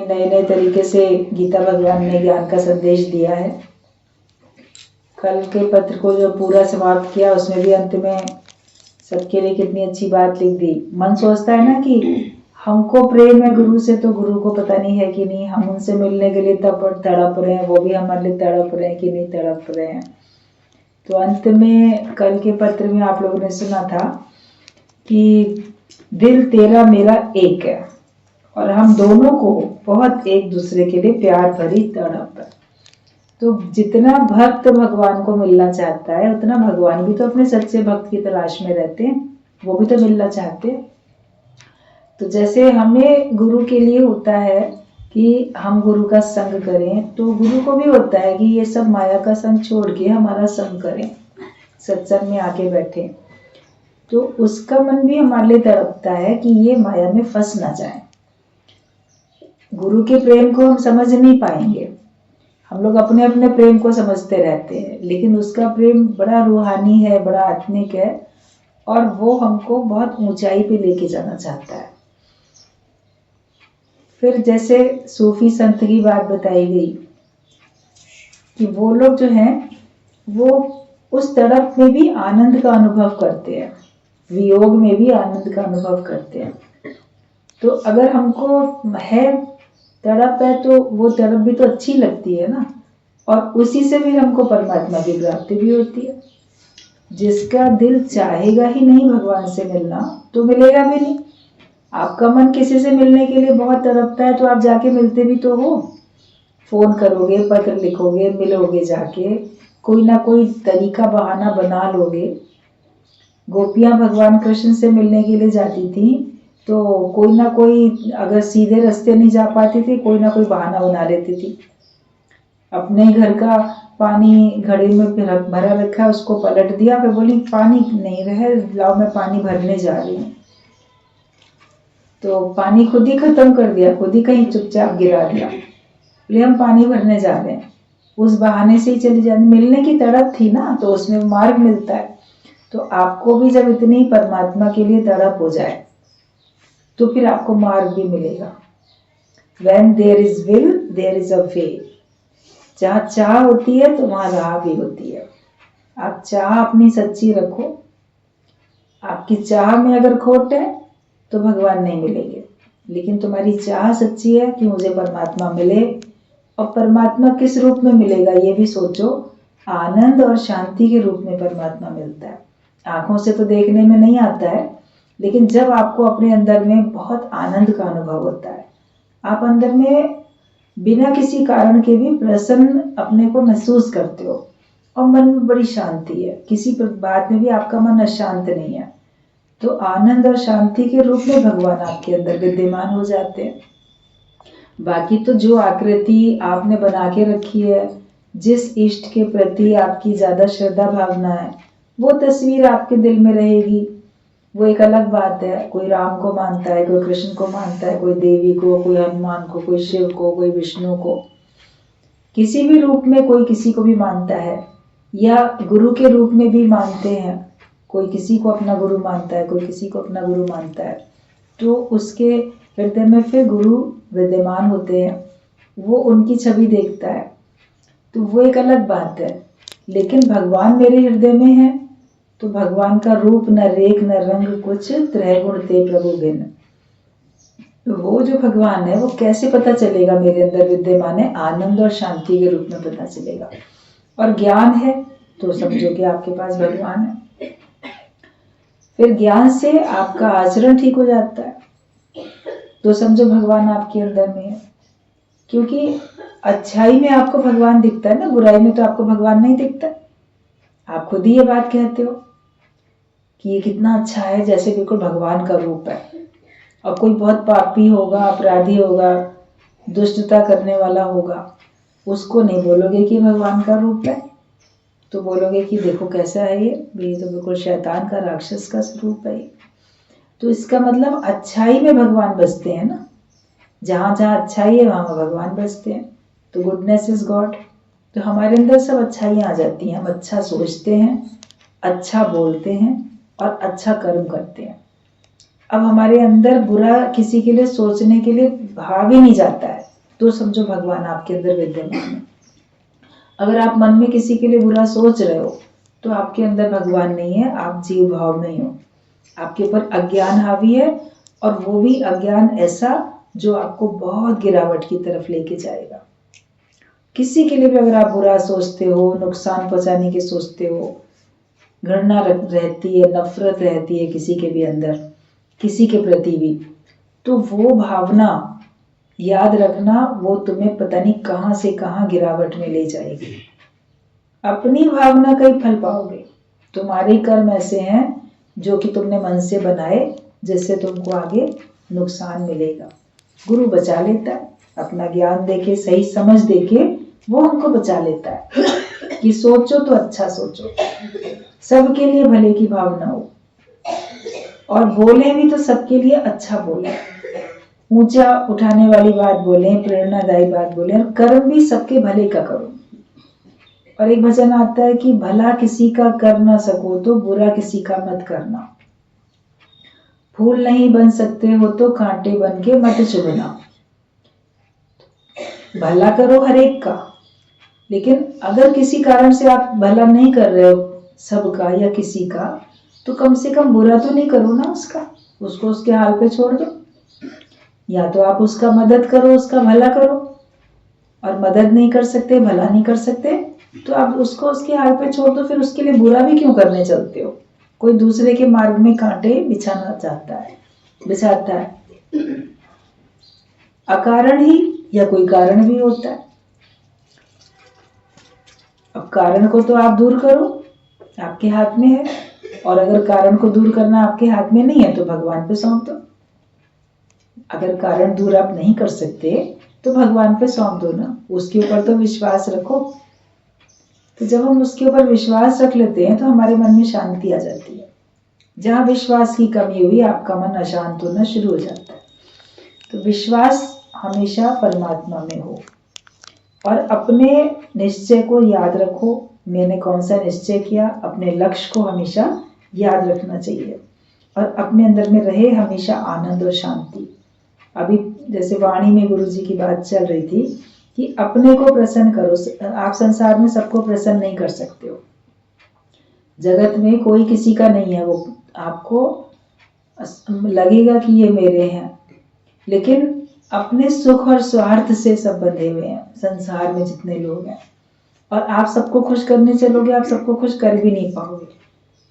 नए नए तरीके से गीता भगवान ने ज्ञान का संदेश दिया है। कल के पत्र को जो पूरा समाप्त किया उसमें भी अंत में सबके लिए कितनी अच्छी बात लिख दी। मन सोचता है ना कि हमको प्रेम है गुरु से, तो गुरु को पता नहीं है कि नहीं, हम उनसे मिलने के लिए तब तड़प रहे हैं, वो भी हमारे लिए तड़प रहे हैं कि नहीं तड़प रहे हैं। तो अंत में कल के पत्र में आप लोगों ने सुना था कि दिल तेरा मेरा एक है और हम दोनों को बहुत एक दूसरे के लिए प्यार भरी तड़प है। तो जितना भक्त भगवान को मिलना चाहता है उतना भगवान भी तो अपने सच्चे भक्त की तलाश में रहते हैं, वो भी तो मिलना चाहते हैं। तो जैसे हमें गुरु के लिए होता है कि हम गुरु का संग करें, तो गुरु को भी होता है कि ये सब माया का संग छोड़ के हमारा संग करें, सत्संग में आके बैठे। तो उसका मन भी हमारे लिए तड़पता है कि ये माया में फंस ना जाए। गुरु के प्रेम को हम समझ नहीं पाएंगे, हम लोग अपने अपने प्रेम को समझते रहते हैं, लेकिन उसका प्रेम बड़ा रूहानी है, बड़ा आत्मिक है और वो हमको बहुत ऊंचाई पे लेके जाना चाहता है। फिर जैसे सूफी संत की बात बताई गई कि वो लोग जो हैं वो उस तड़प में भी आनंद का अनुभव करते हैं, वियोग में भी आनंद का अनुभव करते हैं। तो अगर हमको है तड़प है तो वो तड़प भी तो अच्छी लगती है ना, और उसी से फिर हमको परमात्मा की प्राप्ति भी होती है। जिसका दिल चाहेगा ही नहीं भगवान से मिलना तो मिलेगा भी नहीं। आपका मन किसी से मिलने के लिए बहुत तड़पता है तो आप जाके मिलते भी तो हो, फोन करोगे, पत्र लिखोगे, मिलोगे, जाके कोई ना कोई तरीका बहाना बना लोगे। गोपियां भगवान कृष्ण से मिलने के लिए जाती थी तो कोई ना कोई, अगर सीधे रास्ते नहीं जा पाती थी, कोई ना कोई बहाना बना लेती थी। अपने घर का पानी घड़े में भरा रखा है, उसको पलट दिया, फिर बोली पानी नहीं रहे, लाओ मैं पानी भरने जा रही हूँ। तो पानी खुद ही खत्म कर दिया, खुद ही कहीं चुपचाप गिरा दिया, बोले हम पानी भरने जा रहे हैं। उस बहाने से ही चली जाती। मिलने की तड़प थी ना, तो उसमें मार्ग मिलता है। तो आपको भी जब इतनी परमात्मा के लिए तड़प हो जाए तो फिर आपको मार्ग भी मिलेगा। When there is will, there is a way. जहाँ चाह होती है तो वहाँ राह भी होती है। आप चाह अपनी सच्ची रखो, आपकी चाह में अगर खोट है तो भगवान नहीं मिलेंगे, लेकिन तुम्हारी चाह सच्ची है कि मुझे परमात्मा मिले, और परमात्मा किस रूप में मिलेगा ये भी सोचो। आनंद और शांति के रूप में परमात्मा मिलता है। आंखों से तो देखने में नहीं आता है, लेकिन जब आपको अपने अंदर में बहुत आनंद का अनुभव होता है, आप अंदर में बिना किसी कारण के भी प्रसन्न अपने को महसूस करते हो और मन में बड़ी शांति है, किसी बात में भी आपका मन अशांत नहीं है, तो आनंद और शांति के रूप में भगवान आपके अंदर विद्यमान हो जाते हैं। बाकी तो जो आकृति आपने बना के रखी है, जिस इष्ट के प्रति आपकी ज्यादा श्रद्धा भावना है, वो तस्वीर आपके दिल में रहेगी, वो एक अलग बात है। कोई राम को मानता है, कोई कृष्ण को मानता है, कोई देवी को, कोई हनुमान को, कोई शिव को, कोई विष्णु को, किसी भी रूप में कोई किसी को भी मानता है, या गुरु के रूप में भी मानते हैं। कोई किसी को अपना गुरु मानता है, कोई किसी को अपना गुरु मानता है, तो उसके हृदय में फिर गुरु विद्यमान होते हैं, वो उनकी छवि देखता है, तो वो एक अलग बात है। लेकिन भगवान मेरे हृदय में है तो भगवान का रूप न रेख न रंग कुछ, त्रय गुण ते प्रभु भिन्न। तो वो जो भगवान है वो कैसे पता चलेगा मेरे अंदर विद्यमान है? आनंद और शांति के रूप में पता चलेगा। और ज्ञान है तो समझो कि आपके पास भगवान है। फिर ज्ञान से आपका आचरण ठीक हो जाता है तो समझो भगवान आपके अंदर में है। क्योंकि अच्छाई में आपको भगवान दिखता है ना, बुराई में तो आपको भगवान नहीं दिखता। आप खुद ही ये बात कहते हो कि ये कितना अच्छा है, जैसे बिल्कुल भगवान का रूप है। और कोई बहुत पापी होगा, अपराधी होगा, दुष्टता करने वाला होगा, उसको नहीं बोलोगे कि भगवान का रूप है, तो बोलोगे कि देखो कैसा है ये तो बिल्कुल शैतान का, राक्षस का स्वरूप है। तो इसका मतलब अच्छाई में भगवान बसते हैं ना, जहाँ जहाँ अच्छाई है वहाँ भगवान बसते हैं। तो गुडनेस इज गॉड। तो हमारे अंदर सब अच्छाइयाँ आ जाती हैं। हम अच्छा सोचते हैं, अच्छा बोलते हैं और अच्छा कर्म करते हैं। अब हमारे अंदर बुरा किसी के लिए सोचने के लिए भाव ही नहीं जाता है, तो समझो भगवान आपके अंदर विद्यमान है। अगर आप मन में किसी के लिए बुरा सोच रहे हो तो आपके अंदर भगवान नहीं है, आप जीव भाव में हो, आपके ऊपर अज्ञान हावी है, और वो भी अज्ञान ऐसा जो आपको बहुत गिरावट की तरफ लेके जाएगा। किसी के लिए भी अगर आप बुरा सोचते हो, नुकसान पहुंचाने की सोचते हो, घृणा रहती है, नफरत रहती है किसी के भी अंदर, किसी के प्रति भी, तो वो भावना याद रखना, वो तुम्हें पता नहीं कहां से कहां गिरावट में ले जाएगी। अपनी भावना का ही फल पाओगे। तुम्हारे कर्म ऐसे हैं जो कि तुमने मन से बनाए, जिससे तुमको आगे नुकसान मिलेगा। गुरु बचा लेता है, अपना ज्ञान देके, सही समझ देके वो हमको बचा लेता है कि सोचो तो अच्छा सोचो, सबके लिए भले की भावना हो, और बोले भी तो सबके लिए अच्छा बोले, ऊंचा उठाने वाली बात बोले, प्रेरणादायी बात बोले, और कर्म भी सबके भले का करो। और एक भजन आता है कि भला किसी का कर ना सको तो बुरा किसी का मत करना, फूल नहीं बन सकते हो तो कांटे बन के मत चुभना। भला करो हर एक का, लेकिन अगर किसी कारण से आप भला नहीं कर रहे हो सबका या किसी का, तो कम से कम बुरा तो नहीं करो ना उसका, उसको उसके हाल पे छोड़ दो। या तो आप उसका मदद करो, उसका भला करो, और मदद नहीं कर सकते, भला नहीं कर सकते, तो आप उसको उसके हाल पे छोड़ दो। फिर उसके लिए बुरा भी क्यों करने चलते हो? कोई दूसरे के मार्ग में कांटे बिछाना चाहता है, बिछाता है, अकारण ही या कोई कारण भी होता है। अब कारण को तो आप दूर करो, आपके हाथ में है, और अगर कारण को दूर करना आपके हाथ में नहीं है तो भगवान पे सौंप दो। अगर कारण दूर आप नहीं कर सकते तो भगवान पे सौंप दो ना, उसके ऊपर तो विश्वास रखो। तो जब हम उसके ऊपर विश्वास रख लेते हैं तो हमारे मन में शांति आ जाती है। जहां विश्वास की कमी हुई, आपका मन अशांत होना शुरू हो जाता है। तो विश्वास हमेशा परमात्मा में हो, और अपने निश्चय को याद रखो। मैंने कौन सा निश्चय किया, अपने लक्ष्य को हमेशा याद रखना चाहिए, और अपने अंदर में रहे हमेशा आनंद और शांति। अभी जैसे वाणी में गुरु जी की बात चल रही थी कि अपने को प्रसन्न करो। आप संसार में सबको प्रसन्न नहीं कर सकते हो, जगत में कोई किसी का नहीं है, वो आपको लगेगा कि ये मेरे हैं, लेकिन अपने सुख और स्वार्थ से सब बंधे हुए हैं संसार में जितने लोग हैं। और आप सबको खुश करने चलोगे, आप सबको खुश कर भी नहीं पाओगे।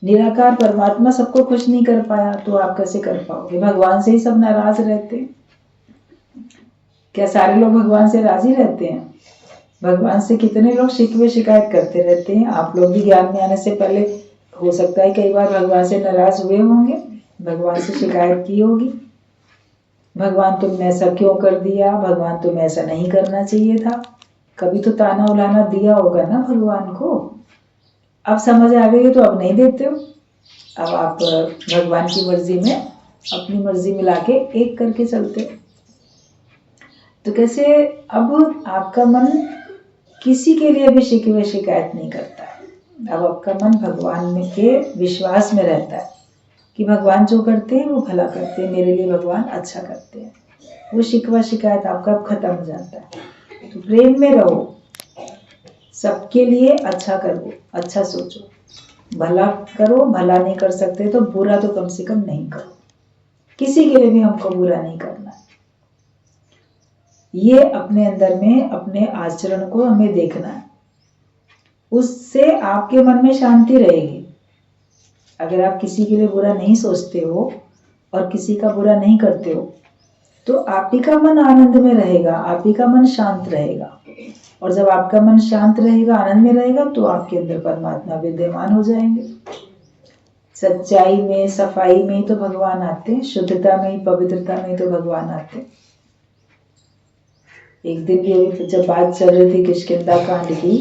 निराकार परमात्मा सबको खुश नहीं कर पाया तो आप कैसे कर पाओगे? भगवान से ही सब नाराज रहते हैं। क्या सारे लोग भगवान से राजी रहते हैं? भगवान से कितने लोग शिकवे शिकायत करते रहते हैं। आप लोग भी ज्ञान में आने से पहले हो सकता है कई बार भगवान से नाराज हुए होंगे, भगवान से शिकायत की होगी, भगवान तुमने ऐसा क्यों कर दिया, भगवान तुम्हें ऐसा नहीं करना चाहिए था। कभी तो ताना उलाना दिया होगा ना भगवान को। अब समझ आ गई तो अब नहीं देते हो, अब आप भगवान की मर्जी में अपनी मर्जी मिला के एक करके चलते हो। तो कैसे अब आपका मन किसी के लिए भी शिकवे शिकायत नहीं करता है। अब आपका मन भगवान में के विश्वास में रहता है कि भगवान जो करते हैं वो भला करते हैं, मेरे लिए भगवान अच्छा करते हैं। वो शिकवा शिकायत आपका अब खत्म हो जाता है। तो प्रेम में रहो, सबके लिए अच्छा करो, अच्छा सोचो, भला करो। भला नहीं कर सकते तो बुरा तो कम से कम नहीं करो, किसी के लिए भी हमको बुरा नहीं करना है। ये अपने अंदर में अपने आचरण को हमें देखना है, उससे आपके मन में शांति रहेगी। अगर आप किसी के लिए बुरा नहीं सोचते हो और किसी का बुरा नहीं करते हो तो आप ही का मन आनंद में रहेगा, आप ही का मन शांत रहेगा। और जब आपका मन शांत रहेगा, आनंद में रहेगा, तो आपके अंदर परमात्मा विद्यमान हो जाएंगे। सच्चाई में, सफाई में तो भगवान आते हैं, शुद्धता में, पवित्रता में तो भगवान आते हैं। एक दिन ये जब बात चल रही थी किष्किंधा कांड की,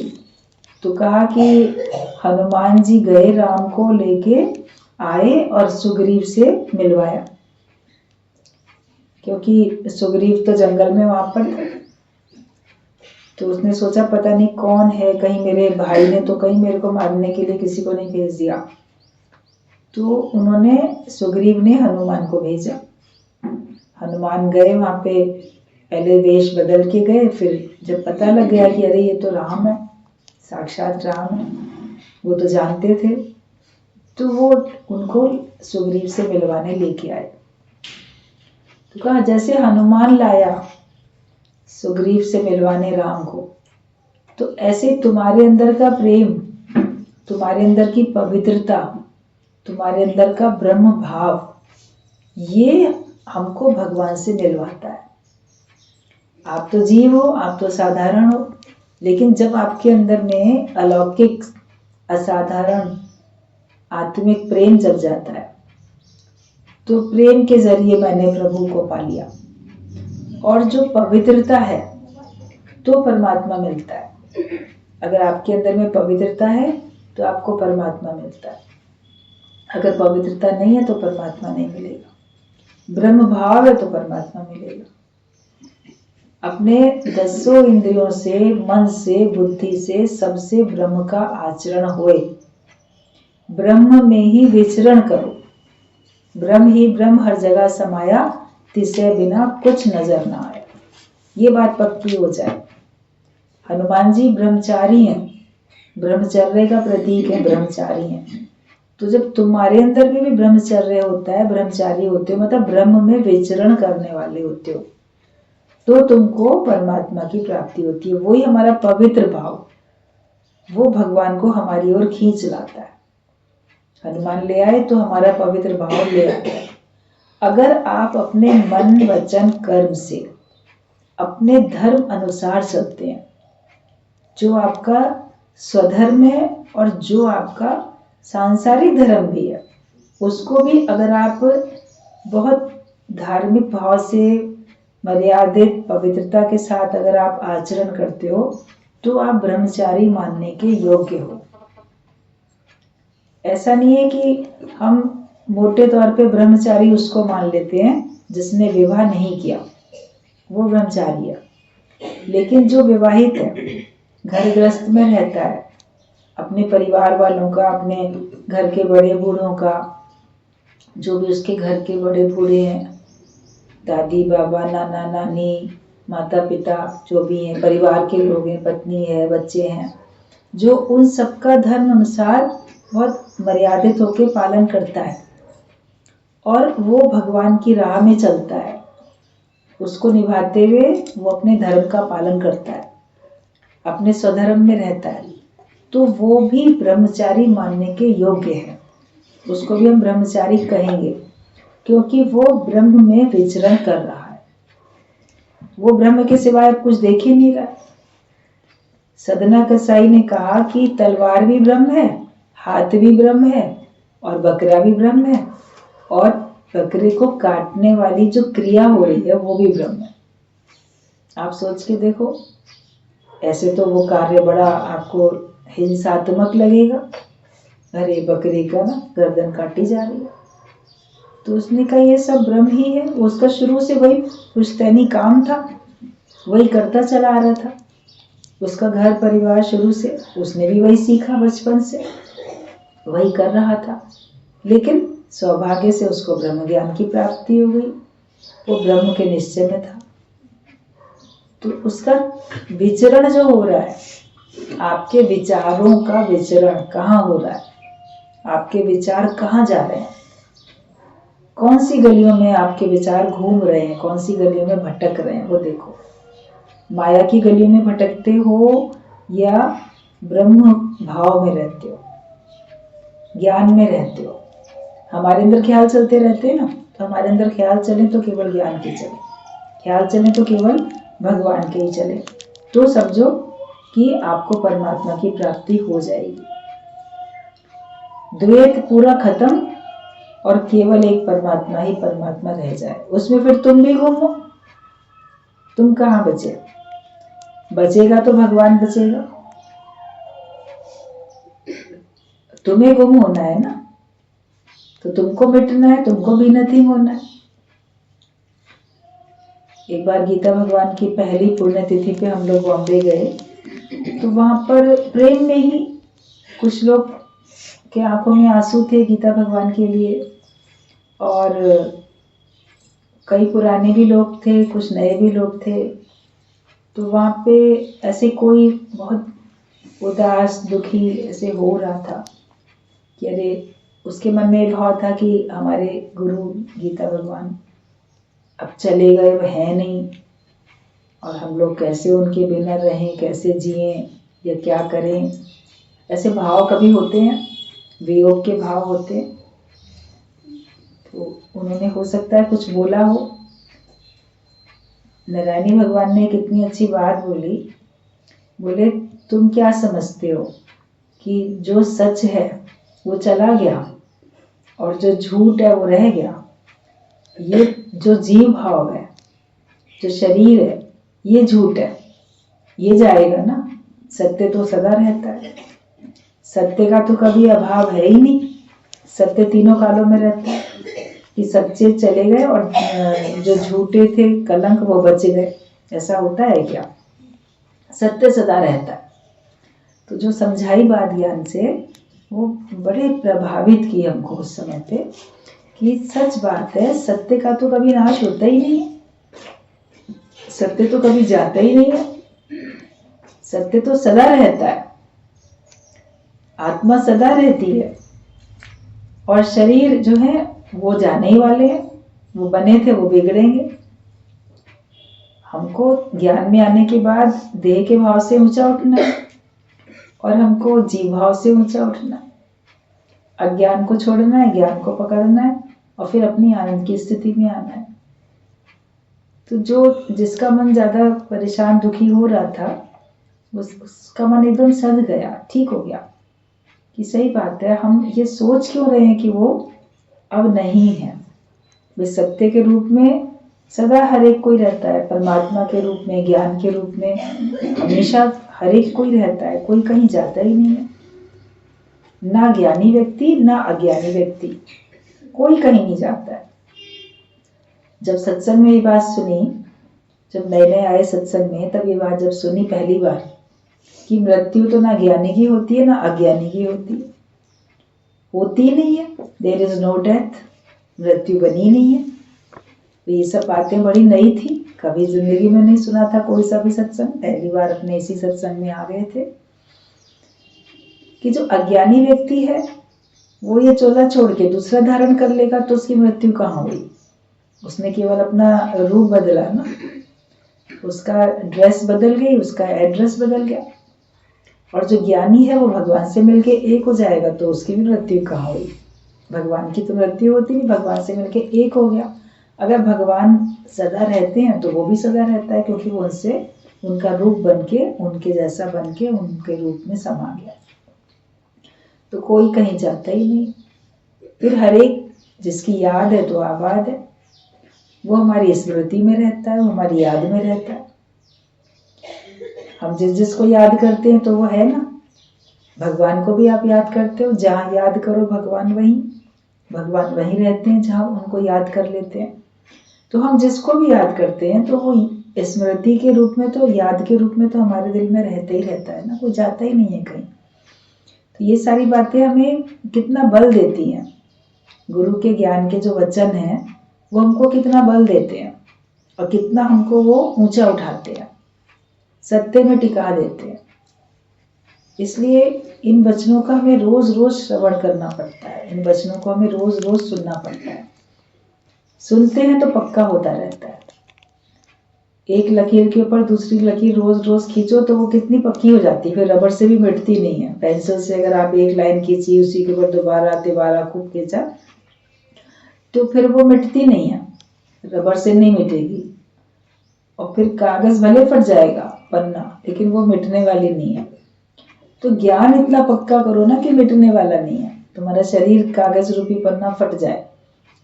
तो कहा कि हनुमान जी गए, राम को लेके आए और सुग्रीव से मिलवाया, क्योंकि सुग्रीव तो जंगल में वहां पर थे। तो उसने सोचा पता नहीं कौन है, कहीं मेरे भाई ने तो कहीं मेरे को मारने के लिए किसी को नहीं भेज दिया। तो उन्होंने, सुग्रीव ने हनुमान को भेजा। हनुमान गए वहां पे, पहले वेश बदल के गए, फिर जब पता लग गया कि अरे ये तो राम है, साक्षात राम है, वो तो जानते थे, तो वो उनको सुग्रीव से मिलवाने लेके आए। तो कहा जैसे हनुमान लाया सुग्रीव से मिलवाने राम को, तो ऐसे तुम्हारे अंदर का प्रेम, तुम्हारे अंदर की पवित्रता, तुम्हारे अंदर का ब्रह्म भाव, ये हमको भगवान से मिलवाता है। आप तो जीव हो, आप तो साधारण हो, लेकिन जब आपके अंदर में अलौकिक, असाधारण आत्मिक प्रेम जग जाता है, तो प्रेम के जरिए मैंने प्रभु को पा लिया। और जो पवित्रता है तो परमात्मा मिलता है। अगर आपके अंदर में पवित्रता है तो आपको परमात्मा मिलता है, अगर पवित्रता नहीं है तो परमात्मा नहीं मिलेगा। ब्रह्म भाव है तो परमात्मा मिलेगा। अपने 10 इंद्रियों से, मन से, बुद्धि से, सबसे ब्रह्म का आचरण होए, ब्रह्म में ही विचरण करो। ब्रह्म ही ब्रह्म हर जगह समाया, तिसे बिना कुछ नजर ना आए। ये बात पक्की हो जाए। हनुमान जी ब्रह्मचारी हैं, ब्रह्मचर्य का प्रतीक है, ब्रह्मचारी हैं। तो जब तुम्हारे अंदर भी ब्रह्मचर्य होता है, ब्रह्मचारी होते हो, मतलब ब्रह्म में विचरण करने वाले होते हो, तो तुमको परमात्मा की प्राप्ति होती है। वही हमारा पवित्र भाव, वो भगवान को हमारी ओर खींच लाता है। हनुमान ले आए तो हमारा पवित्र भाव ले आता है। अगर आप अपने मन, वचन, कर्म से अपने धर्म अनुसार चलते हैं, जो आपका स्वधर्म है और जो आपका सांसारिक धर्म भी है, उसको भी अगर आप बहुत धार्मिक भाव से, मर्यादित पवित्रता के साथ अगर आप आचरण करते हो, तो आप ब्रह्मचारी मानने के योग्य हो। ऐसा नहीं है कि हम मोटे तौर पे ब्रह्मचारी उसको मान लेते हैं जिसने विवाह नहीं किया, वो ब्रह्मचारी है। लेकिन जो विवाहित है, घर गृहस्थ में रहता है, अपने परिवार वालों का, अपने घर के बड़े बूढ़ों का, जो भी उसके घर के बड़े बूढ़े हैं, दादी बाबा, नाना नानी, माता पिता, जो भी हैं, परिवार के लोग हैं, पत्नी है, बच्चे हैं, जो उन सबका धर्म अनुसार बहुत मर्यादित होकर पालन करता है और वो भगवान की राह में चलता है, उसको निभाते हुए वो अपने धर्म का पालन करता है, अपने स्वधर्म में रहता है, तो वो भी ब्रह्मचारी मानने के योग्य है। उसको भी हम ब्रह्मचारी कहेंगे, क्योंकि वो ब्रह्म में विचरण कर रहा है। वो ब्रह्म के सिवाय कुछ देख ही नहीं रहा। सदना कसाई ने कहा कि तलवार भी ब्रह्म है, हाथ भी ब्रह्म है, और बकरा भी ब्रह्म है, और बकरे को काटने वाली जो क्रिया हो रही है वो भी ब्रह्म है। आप सोच के देखो, ऐसे तो वो कार्य बड़ा आपको हिंसात्मक लगेगा, अरे बकरे का ना गर्दन काटी जा रही है, तो उसने कहा ये सब ब्रह्म ही है। उसका शुरू से वही पुश्तैनी काम था, वही करता चला आ रहा था। उसका घर परिवार शुरू से उसने भी वही सीखा, बचपन से वही कर रहा था, लेकिन सौभाग्य से उसको ब्रह्म ज्ञान की प्राप्ति हो गई। वो ब्रह्म के निश्चय में था। तो उसका विचरण जो हो रहा है, आपके विचारों का विचरण कहाँ हो रहा है, आपके विचार कहाँ जा रहे हैं, कौन सी गलियों में आपके विचार घूम रहे हैं, कौन सी गलियों में भटक रहे हैं, वो देखो। माया की गलियों में भटकते हो या ब्रह्म भाव में रहते हो, ज्ञान में रहते हो। हमारे अंदर ख्याल चलते रहते हैं ना, तो हमारे अंदर ख्याल चले तो केवल ज्ञान के चले, ख्याल चले तो केवल भगवान के ही चले, तो समझो कि आपको परमात्मा की प्राप्ति हो जाएगी। द्वैत पूरा खत्म और केवल एक परमात्मा ही परमात्मा रह जाए, उसमें फिर तुम भी घूमो, तुम कहाँ बचे? बचेगा तो भगवान बचेगा, तुम्हें गुम होना है ना, तो तुमको मिटना है, तुमको भी नथिंग होना है। एक बार गीता भगवान की पहली पुण्यतिथि पे हम लोग बॉम्बे गए, तो वहां पर प्रेम में ही कुछ लोग के आंखों में आंसू थे गीता भगवान के लिए, और कई पुराने भी लोग थे, कुछ नए भी लोग थे। तो वहाँ पे ऐसे कोई बहुत उदास दुखी ऐसे हो रहा था कि अरे, उसके मन में भाव था कि हमारे गुरु गीता भगवान अब चले गए, वो है नहीं, और हम लोग कैसे उनके बिना रहें, कैसे जिएं या क्या करें। ऐसे भाव कभी होते हैं, वियोग के भाव होते हैं। तो उन्होंने हो सकता है कुछ बोला हो। नारायणी भगवान ने कितनी अच्छी बात बोली, बोले तुम क्या समझते हो कि जो सच है वो चला गया और जो झूठ है वो रह गया। ये जो जीव भाव है, जो शरीर है, ये झूठ है, ये जाएगा ना। सत्य तो सदा रहता है, सत्य का तो कभी अभाव है ही नहीं। सत्य तीनों कालों में रहता है कि सच्चे चले गए और जो झूठे थे कलंक वो बच गए। ऐसा होता है क्या? सत्य सदा रहता है। तो जो समझाई बात ज्ञान से, वो बड़े प्रभावित की हमको उस समय पे कि सच बात है, सत्य का तो कभी नाश होता ही नहीं है, सत्य तो कभी जाता ही नहीं है, सत्य तो सदा रहता है, आत्मा सदा रहती है। और शरीर जो है वो जाने ही वाले हैं, वो बने थे वो बिगड़ेंगे। हमको ज्ञान में आने के बाद देह के भाव से ऊंचा उठना है और हमको जीव भाव से ऊंचा उठना है। अज्ञान को छोड़ना है, ज्ञान को पकड़ना है और फिर अपनी आनंद की स्थिति में आना है। तो जिसका मन ज्यादा परेशान दुखी हो रहा था, उसका मन एकदम सध गया, ठीक हो गया कि सही बात है, हम ये सोच क्यों रहे हैं कि वो अब नहीं है। वे सत्य के रूप में सदा हर एक कोई रहता है, परमात्मा के रूप में, ज्ञान के रूप में हमेशा हर एक कोई रहता है, कोई कहीं जाता ही नहीं है। ना ज्ञानी व्यक्ति ना अज्ञानी व्यक्ति, कोई कहीं नहीं जाता है। जब सत्संग में ये बात सुनी, जब नए नए आए सत्संग में, तब ये बात जब सुनी पहली बार कि मृत्यु तो ना ज्ञानी की होती है ना अज्ञानी की होती नहीं है। देयर इज नो डेथ, मृत्यु बनी नहीं है। तो ये सब बातें बड़ी नई थी, कभी जिंदगी में नहीं सुना था कोई सा भी सत्संग। पहली बार अपने इसी सत्संग में आ गए थे कि जो अज्ञानी व्यक्ति है वो ये चोला छोड़ के दूसरा धारण कर लेगा तो उसकी मृत्यु कहाँ हुई? उसने केवल अपना रूप बदला ना, उसका ड्रेस बदल गई, उसका एड्रेस बदल गया। और जो ज्ञानी है वो भगवान से मिलके एक हो जाएगा तो उसकी भी मृत्यु कहाँ हुई? भगवान की तो मृत्यु होती नहीं, भगवान से मिलके एक हो गया। अगर भगवान सदा रहते हैं तो वो भी सदा रहता है, क्योंकि वो उनसे उनका रूप बनके, उनके जैसा बनके उनके रूप में समा गया। तो कोई कहीं जाता ही नहीं। फिर हर एक जिसकी याद है तो आबाद है, वो हमारी स्मृति में रहता है, वो हमारी याद में रहता है। हम जिसको याद करते हैं तो वो है ना। भगवान को भी आप याद करते हो, जहाँ याद करो भगवान भगवान वहीं रहते हैं जहाँ उनको याद कर लेते हैं। तो हम जिसको भी याद करते हैं तो वो स्मृति के रूप में, तो याद के रूप में तो हमारे दिल में रहता ही रहता है ना, कोई जाता ही नहीं है कहीं। तो ये सारी बातें हमें कितना बल देती हैं। गुरु के ज्ञान के जो वचन हैं वो हमको कितना बल देते हैं और कितना हमको वो ऊंचा उठाते हैं, सत्य में टिका देते हैं। इसलिए इन वचनों का हमें रोज रोज श्रवण करना पड़ता है, इन वचनों को हमें रोज रोज सुनना पड़ता है। सुनते हैं तो पक्का होता रहता है। एक लकीर के ऊपर दूसरी लकीर रोज रोज खींचो तो वो कितनी पक्की हो जाती है, फिर रबड़ से भी मिटती नहीं है। पेंसिल से अगर आप एक लाइन खींची, उसी के ऊपर दोबारा खूब खींचा तो फिर वो मिटती नहीं है, रबड़ से नहीं मिटेगी। और फिर कागज भले फट जाएगा, पन्ना, लेकिन वो मिटने वाली नहीं है। तो ज्ञान इतना पक्का करो ना कि मिटने वाला नहीं है। तुम्हारा शरीर कागज रूपी पन्ना फट जाए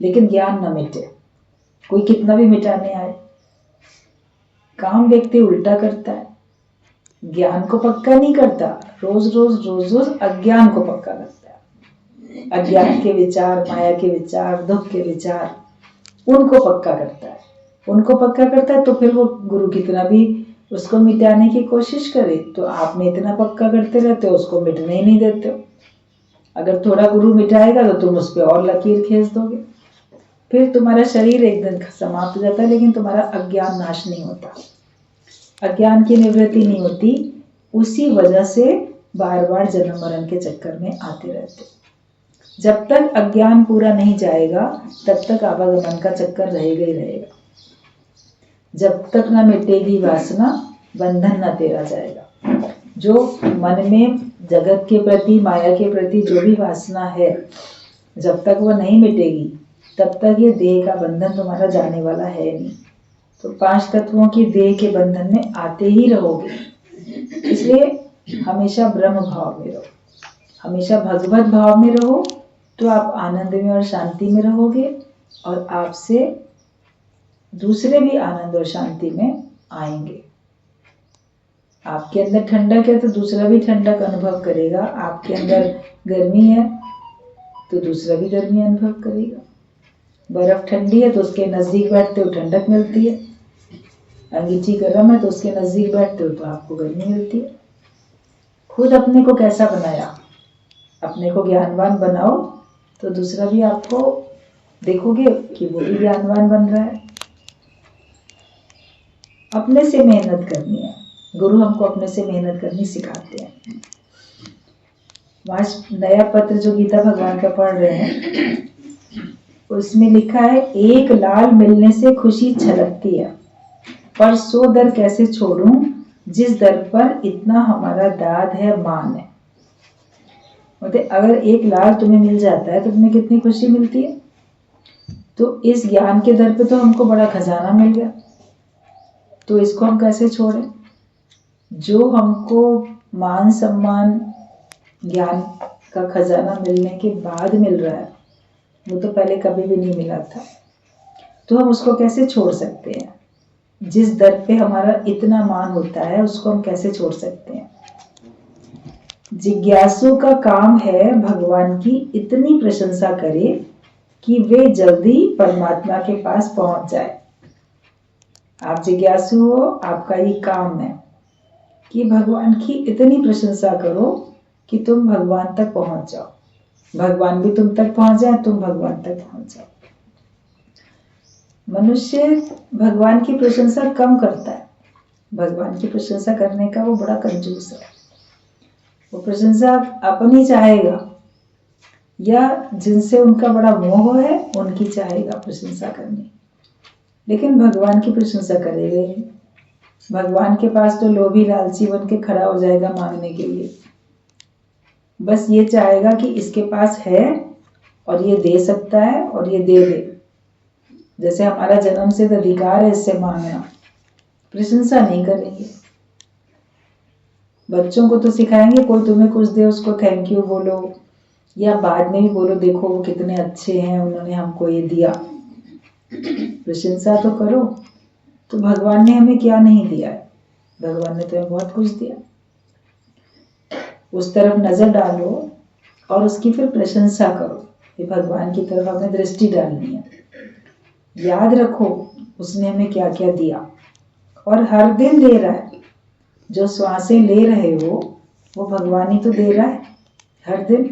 लेकिन ज्ञान ना मिटे, कोई कितना भी मिटाने आए। काम व्यक्ति उल्टा करता है, ज्ञान को पक्का नहीं करता, रोज रोज अज्ञान को पक्का करता है। अज्ञान के विचार, माया के विचार, दुख के विचार, उनको पक्का करता है। उनको पक्का करता है तो फिर वो गुरु कितना भी उसको मिटाने की कोशिश करे तो आपने इतना पक्का करते रहते हो, उसको मिटने ही नहीं देते हो। अगर थोड़ा गुरु मिटाएगा तो तुम उस पर और लकीर खींच दोगे, फिर तुम्हारा शरीर एक दिन समाप्त हो जाता है, लेकिन तुम्हारा अज्ञान नाश नहीं होता, अज्ञान की निवृत्ति नहीं होती। उसी वजह से बार बार जन्म मरण के चक्कर में आते रहते। जब तक अज्ञान पूरा नहीं जाएगा तब तक आवागमन का चक्कर रहेगा ही रहेगा। जब तक न मिटेगी वासना, बंधन न तेरा जाएगा। जो मन में जगत के प्रति, माया के प्रति जो भी वासना है, जब तक वो नहीं मिटेगी तब तक ये देह का बंधन तुम्हारा जाने वाला है नहीं। तो 5 तत्वों की देह के बंधन में आते ही रहोगे। इसलिए हमेशा ब्रह्म भाव में रहो, हमेशा भगवत भाव में रहो, तो आप आनंद में और शांति में रहोगे, और आपसे दूसरे भी आनंद और शांति में आएंगे। आपके अंदर ठंडक है तो दूसरा भी ठंडक अनुभव करेगा, आपके अंदर गर्मी है तो दूसरा भी गर्मी अनुभव करेगा। बर्फ ठंडी है तो उसके नज़दीक बैठते हो ठंडक मिलती है, अंगीठी गर्म है तो उसके नज़दीक बैठते हो तो आपको गर्मी मिलती है। खुद अपने को कैसा बनाया, अपने को ज्ञानवान बनाओ तो दूसरा भी आपको देखोगे कि वो भी ज्ञानवान बन रहा है। अपने से मेहनत करनी है, गुरु हमको अपने से मेहनत करनी सिखाते हैं। वहाँ नया पत्र जो गीता भगवान का पढ़ रहे हैं उसमें लिखा है, एक लाल मिलने से खुशी छलकती है, पर 100 दर कैसे छोड़ूं जिस दर पर इतना हमारा दाद है, मान है। मतलब अगर एक लाल तुम्हें मिल जाता है तो तुम्हें कितनी खुशी मिलती है। तो इस ज्ञान के दर पे तो हमको बड़ा खजाना मिल गया, तो इसको हम कैसे छोड़ें। जो हमको मान सम्मान ज्ञान का खजाना मिलने के बाद मिल रहा है, वो तो पहले कभी भी नहीं मिला था, तो हम उसको कैसे छोड़ सकते हैं। जिस दर पे हमारा इतना मान होता है उसको हम कैसे छोड़ सकते हैं। जिज्ञासु का काम है भगवान की इतनी प्रशंसा करे कि वे जल्दी परमात्मा के पास पहुंच जाए। आप जिज्ञासु हो, आपका ये काम है कि भगवान की इतनी प्रशंसा करो कि तुम भगवान तक पहुंच जाओ, भगवान भी तुम तक पहुंच जाए, तुम भगवान तक पहुंच जाओ। मनुष्य भगवान की प्रशंसा कम करता है, भगवान की प्रशंसा करने का वो बड़ा कंजूस है। वो प्रशंसा अपनी चाहेगा या जिनसे उनका बड़ा मोह है उनकी चाहेगा प्रशंसा करनी, लेकिन भगवान की प्रशंसा करेगा ही। भगवान के पास तो लोभी लालची बन के खड़ा हो जाएगा मांगने के लिए, बस ये चाहेगा कि इसके पास है और ये दे सकता है और ये दे दे। जैसे हमारा जन्म से अधिकार है इससे मांगना, प्रशंसा नहीं करेंगे। बच्चों को तो सिखाएंगे, कोई तुम्हें कुछ दे उसको थैंक यू बोलो, या बाद में भी बोलो देखो वो कितने अच्छे हैं, उन्होंने हमको ये दिया। प्रशंसा तो करो। तो भगवान ने हमें क्या नहीं दिया है, भगवान ने तुम्हें बहुत कुछ दिया। उस तरफ नजर डालो और उसकी फिर प्रशंसा करो। ये भगवान की तरफ हमें दृष्टि डालनी है। याद रखो उसने हमें क्या क्या दिया, और हर दिन दे रहा है। जो श्वासें ले रहे हो वो भगवान ही तो दे रहा है हर दिन।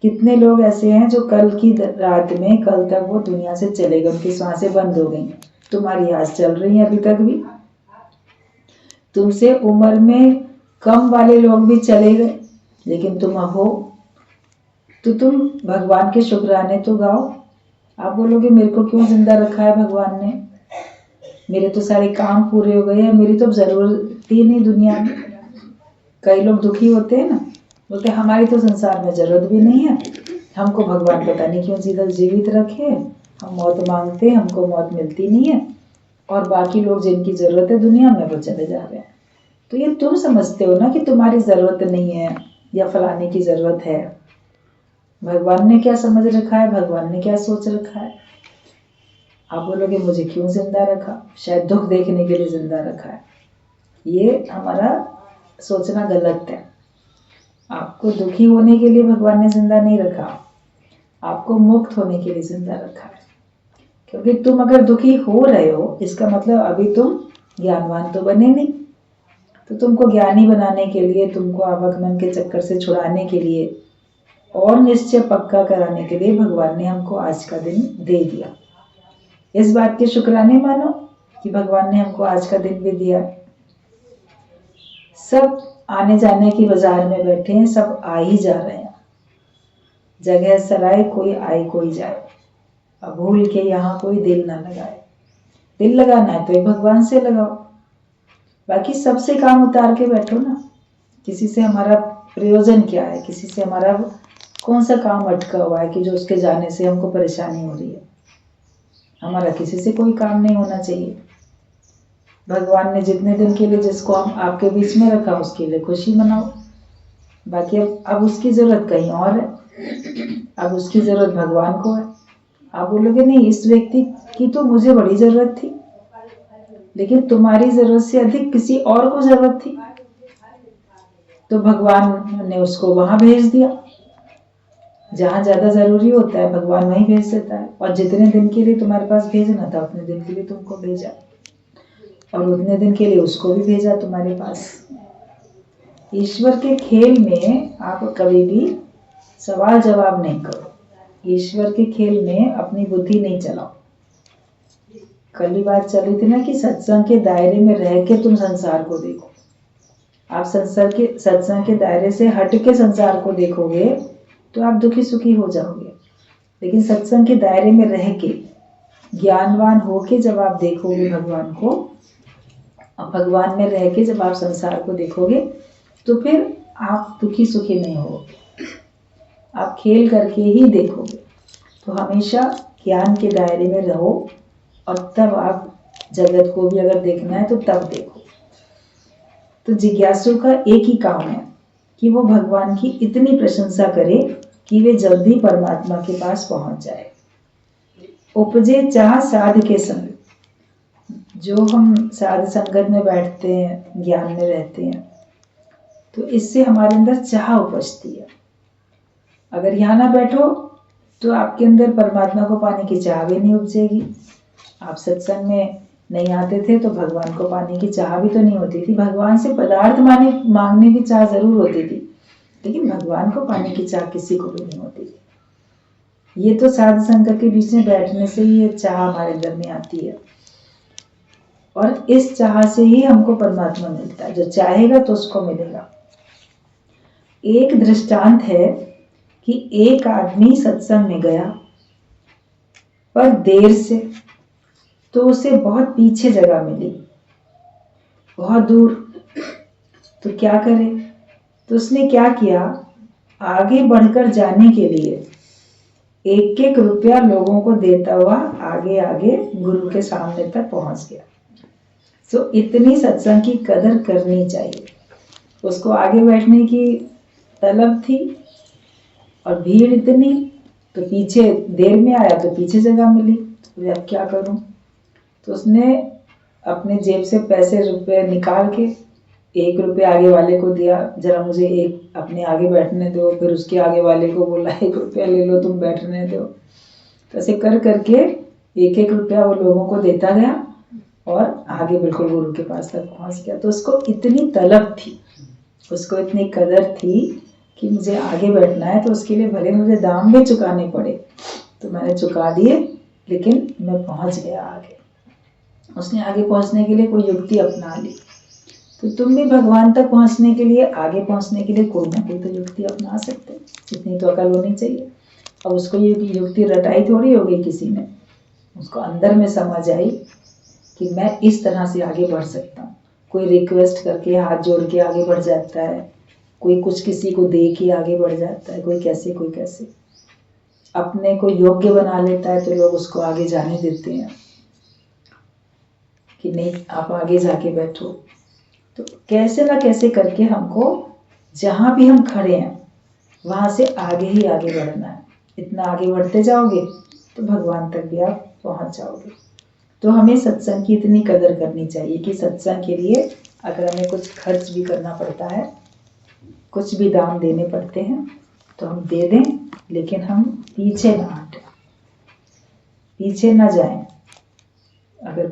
कितने लोग ऐसे हैं जो कल की रात में, कल तक वो दुनिया से चले गए, उनकी श्वासें बंद हो गई, तुम्हारी आज चल रही है अभी तक भी। तुमसे उम्र में कम वाले लोग भी चले गए, लेकिन तुम हो, तो तुम भगवान के शुक्राने तो गाओ। आप बोलोगे मेरे को क्यों जिंदा रखा है भगवान ने, मेरे तो सारे काम पूरे हो गए हैं, मेरी तो जरूरत ही नहीं दुनिया में। कई लोग दुखी होते हैं ना, बोलते हमारी तो संसार में जरूरत भी नहीं है, हमको भगवान पता नहीं क्यों जीवित रखे, हम मौत मांगते हैं, हमको मौत मिलती नहीं है, और बाकी लोग जिनकी जरूरत है दुनिया में वो चले जा रहे हैं। तो ये तुम समझते हो ना कि तुम्हारी जरूरत नहीं है या फलाने की जरूरत है। भगवान ने क्या समझ रखा है, भगवान ने क्या सोच रखा है। आप बोलोगे मुझे क्यों जिंदा रखा, शायद दुख देखने के लिए जिंदा रखा है। ये हमारा सोचना गलत है। आपको दुखी होने के लिए भगवान ने जिंदा नहीं रखा, आपको मुक्त होने के लिए जिंदा रखा है। क्योंकि तुम अगर दुखी हो रहे हो इसका मतलब अभी तुम ज्ञानवान तो बने नहीं। तो तुमको ज्ञानी बनाने के लिए, तुमको आवागमन के चक्कर से छुड़ाने के लिए और निश्चय पक्का कराने के लिए भगवान ने हमको आज का दिन दे दिया। इस बात के शुक्राने मानो कि भगवान ने हमको आज का दिन भी दिया। सब आने जाने की बाजार में बैठे हैं, सब आ ही जा रहे हैं। जगह सराय कोई आए कोई जाए, अब भूल के यहाँ कोई दिल ना लगाए। दिल लगाना है तो एक भगवान से लगाओ, बाकी सबसे काम उतार के बैठो ना। किसी से हमारा प्रयोजन क्या है, किसी से हमारा कौन सा काम अटका हुआ है कि जो उसके जाने से हमको परेशानी हो रही है। हमारा किसी से कोई काम नहीं होना चाहिए। भगवान ने जितने दिन के लिए जिसको हम आपके बीच में रखा उसके लिए खुशी मनाओ। बाकी अब उसकी जरूरत कहीं और है, अब उसकी जरूरत भगवान को है। आप बोलोगे नहीं, इस व्यक्ति की तो मुझे बड़ी जरूरत थी, लेकिन तुम्हारी जरूरत से अधिक किसी और को जरूरत थी, तो भगवान ने उसको वहां भेज दिया। जहां ज्यादा जरूरी होता है भगवान वहीं भेज देता है। और जितने दिन के लिए तुम्हारे पास भेजना था उतने दिन के लिए तुमको भेजा, और उतने दिन के लिए उसको भी भेजा तुम्हारे पास। ईश्वर के खेल में आप कभी भी सवाल जवाब नहीं करो। ईश्वर के खेल में अपनी बुद्धि नहीं चलाओ। कल ही बात चल रही थी ना कि सत्संग के दायरे में रह के तुम संसार को देखो। आप सत्संग के दायरे से हट के संसार को देखोगे तो आप दुखी सुखी हो जाओगे। लेकिन सत्संग के दायरे में रह के ज्ञानवान होके जब आप देखोगे भगवान को, और भगवान में रह के जब आप संसार को देखोगे, तो फिर आप दुखी सुखी नहीं होगे। आप खेल करके ही देखोगे। तो हमेशा ज्ञान के दायरे में रहो, और तब आप जगत को भी अगर देखना है तो तब देखो। तो जिज्ञासु का एक ही काम है कि वो भगवान की इतनी प्रशंसा करे कि वे जल्दी परमात्मा के पास पहुंच जाए। उपजे चाह साध के संग। जो हम साध संगत में बैठते हैं, ज्ञान में रहते हैं, तो इससे हमारे अंदर चाह उपजती है। अगर यहाँ ना बैठो तो आपके अंदर परमात्मा को पाने की चाह भी नहीं उपजेगी। आप सत्संग में नहीं आते थे तो भगवान को पाने की चाह भी तो नहीं होती थी। भगवान से पदार्थ मांगने की चाह जरूर होती थी, लेकिन भगवान को पाने की चाह किसी को भी नहीं होती थी। ये तो साध संगत के बीच में बैठने से ही ये चाह हमारे अंदर में आती है, और इस चाह से ही हमको परमात्मा मिलता है। जो चाहेगा तो उसको मिलेगा। एक दृष्टांत है कि एक आदमी सत्संग में गया, पर देर से, तो उसे बहुत पीछे जगह मिली, बहुत दूर। तो क्या करे? तो उसने क्या किया, आगे बढ़कर जाने के लिए एक एक रुपया लोगों को देता हुआ आगे आगे गुरु के सामने तक पहुंच गया। तो इतनी सत्संग की कदर करनी चाहिए। उसको आगे बैठने की तलब थी और भीड़ इतनी, तो पीछे देर में आया तो पीछे जगह मिली। तो अब क्या करूं? तो उसने अपने जेब से रुपए निकाल के 1 रुपया आगे वाले को दिया, जरा मुझे एक अपने आगे बैठने दो। फिर उसके आगे वाले को बोला 1 रुपया ले लो, तुम बैठने दो। तो ऐसे कर करके 1 रुपया वो लोगों को देता गया, और आगे बिल्कुल गुरु के पास तक पहुंच गया। तो उसको इतनी तलब थी, उसको इतनी कदर थी कि मुझे आगे बैठना है, तो उसके लिए भले मुझे दाम भी चुकाने पड़े तो मैंने चुका दिए, लेकिन मैं पहुंच गया आगे। उसने आगे पहुंचने के लिए कोई युक्ति अपना ली। तो तुम भी भगवान तक पहुंचने के लिए, आगे पहुंचने के लिए कोई ना कोई तो युक्ति अपना सकते। इतनी तो अकल होनी चाहिए। अब उसको ये युक्ति रटाई थोड़ी हो गई किसी ने, उसको अंदर में समझ आई कि मैं इस तरह से आगे बढ़ सकता हूँ। कोई रिक्वेस्ट करके हाथ जोड़ के आगे बढ़ जाता है, कोई कुछ किसी को दे के आगे बढ़ जाता है, कोई कैसे अपने को योग्य बना लेता है, तो लोग उसको आगे जाने देते हैं कि नहीं आप आगे जाके बैठो। तो कैसे ना कैसे करके हमको जहाँ भी हम खड़े हैं वहाँ से आगे ही आगे बढ़ना है। इतना आगे बढ़ते जाओगे तो भगवान तक भी आप पहुँच जाओगे। तो हमें सत्संग की इतनी कदर करनी चाहिए कि सत्संग के लिए अगर हमें कुछ खर्च भी करना पड़ता है, कुछ भी दाम देने पड़ते हैं, तो हम दे दें, लेकिन हम पीछे ना हटें, पीछे ना जाएं। अगर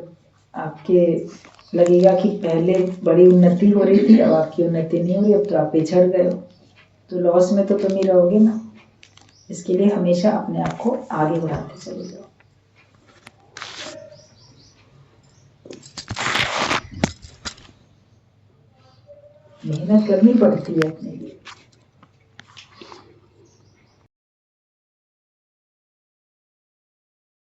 आपके लगेगा कि पहले बड़ी उन्नति हो रही थी, अब आपकी उन्नति नहीं हो रही, अब तो आप पिछड़ गए हो, तो लॉस में तो तुम ही रहोगे ना। इसके लिए हमेशा अपने आप को आगे बढ़ाते चले जाओ। मेहनत करनी पड़ती है अपने